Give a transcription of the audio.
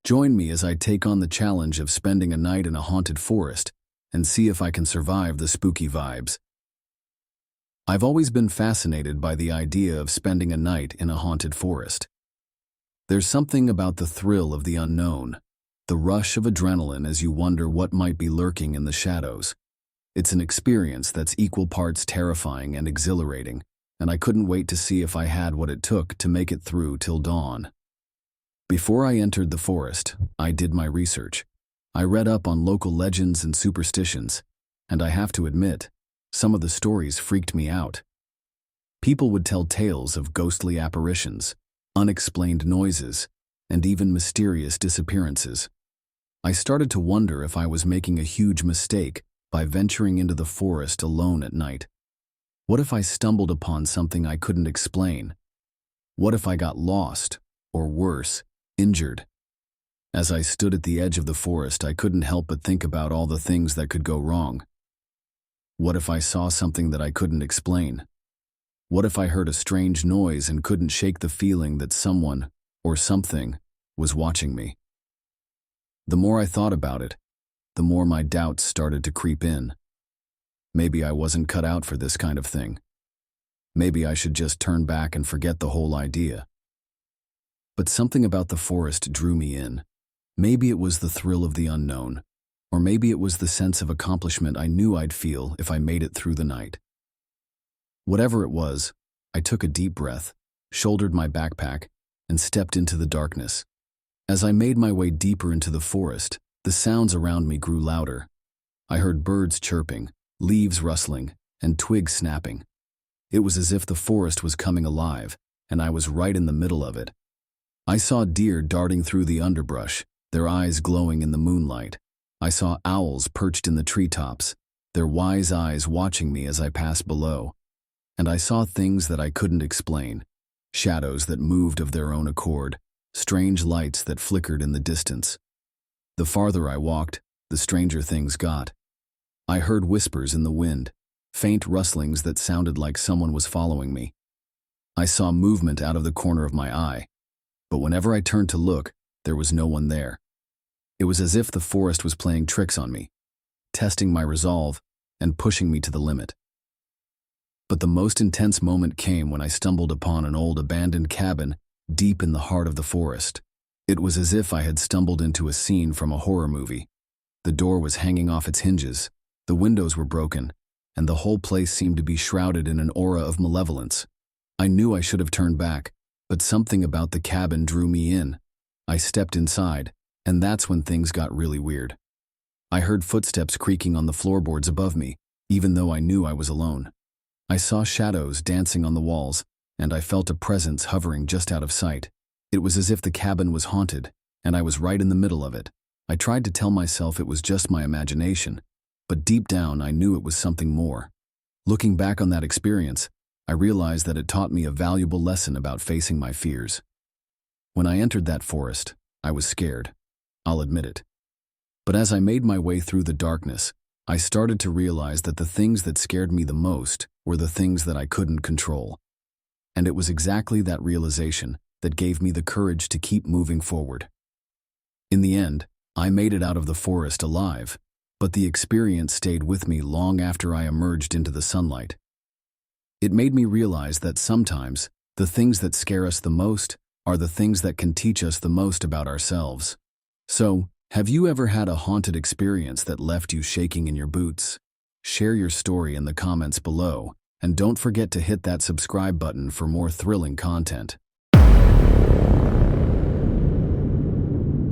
Join me as I take on the challenge of spending a night in a haunted forest and see if I can survive the spooky vibes. I've always been fascinated by the idea of spending a night in a haunted forest. There's something about the thrill of the unknown, the rush of adrenaline as you wonder what might be lurking in the shadows. It's an experience that's equal parts terrifying and exhilarating, and I couldn't wait to see if I had what it took to make it through till dawn. Before I entered the forest, I did my research. I read up on local legends and superstitions, and I have to admit, some of the stories freaked me out. People would tell tales of ghostly apparitions, unexplained noises, and even mysterious disappearances. I started to wonder if I was making a huge mistake by venturing into the forest alone at night. What if I stumbled upon something I couldn't explain? What if I got lost, or worse, injured? As I stood at the edge of the forest, I couldn't help but think about all the things that could go wrong. What if I saw something that I couldn't explain? What if I heard a strange noise and couldn't shake the feeling that someone, or something, was watching me? The more I thought about it, the more my doubts started to creep in. Maybe I wasn't cut out for this kind of thing. Maybe I should just turn back and forget the whole idea. But something about the forest drew me in. Maybe it was the thrill of the unknown, or maybe it was the sense of accomplishment I knew I'd feel if I made it through the night. Whatever it was, I took a deep breath, shouldered my backpack, and stepped into the darkness. As I made my way deeper into the forest, the sounds around me grew louder. I heard birds chirping, leaves rustling, and twigs snapping. It was as if the forest was coming alive, and I was right in the middle of it. I saw deer darting through the underbrush, their eyes glowing in the moonlight. I saw owls perched in the treetops, their wise eyes watching me as I passed below. And I saw things that I couldn't explain, shadows that moved of their own accord, strange lights that flickered in the distance. The farther I walked, the stranger things got. I heard whispers in the wind, faint rustlings that sounded like someone was following me. I saw movement out of the corner of my eye, but whenever I turned to look, there was no one there. It was as if the forest was playing tricks on me, testing my resolve and pushing me to the limit. But the most intense moment came when I stumbled upon an old abandoned cabin deep in the heart of the forest. It was as if I had stumbled into a scene from a horror movie. The door was hanging off its hinges, the windows were broken, and the whole place seemed to be shrouded in an aura of malevolence. I knew I should have turned back, but something about the cabin drew me in. I stepped inside, and that's when things got really weird. I heard footsteps creaking on the floorboards above me, even though I knew I was alone. I saw shadows dancing on the walls, and I felt a presence hovering just out of sight. It was as if the cabin was haunted, and I was right in the middle of it. I tried to tell myself it was just my imagination, but deep down I knew it was something more. Looking back on that experience, I realized that it taught me a valuable lesson about facing my fears. When I entered that forest, I was scared. I'll admit it. But as I made my way through the darkness, I started to realize that the things that scared me the most were the things that I couldn't control. And it was exactly that realization that gave me the courage to keep moving forward. In the end, I made it out of the forest alive, but the experience stayed with me long after I emerged into the sunlight. It made me realize that sometimes, the things that scare us the most are the things that can teach us the most about ourselves. So, have you ever had a haunted experience that left you shaking in your boots? Share your story in the comments below, and don't forget to hit that subscribe button for more thrilling content.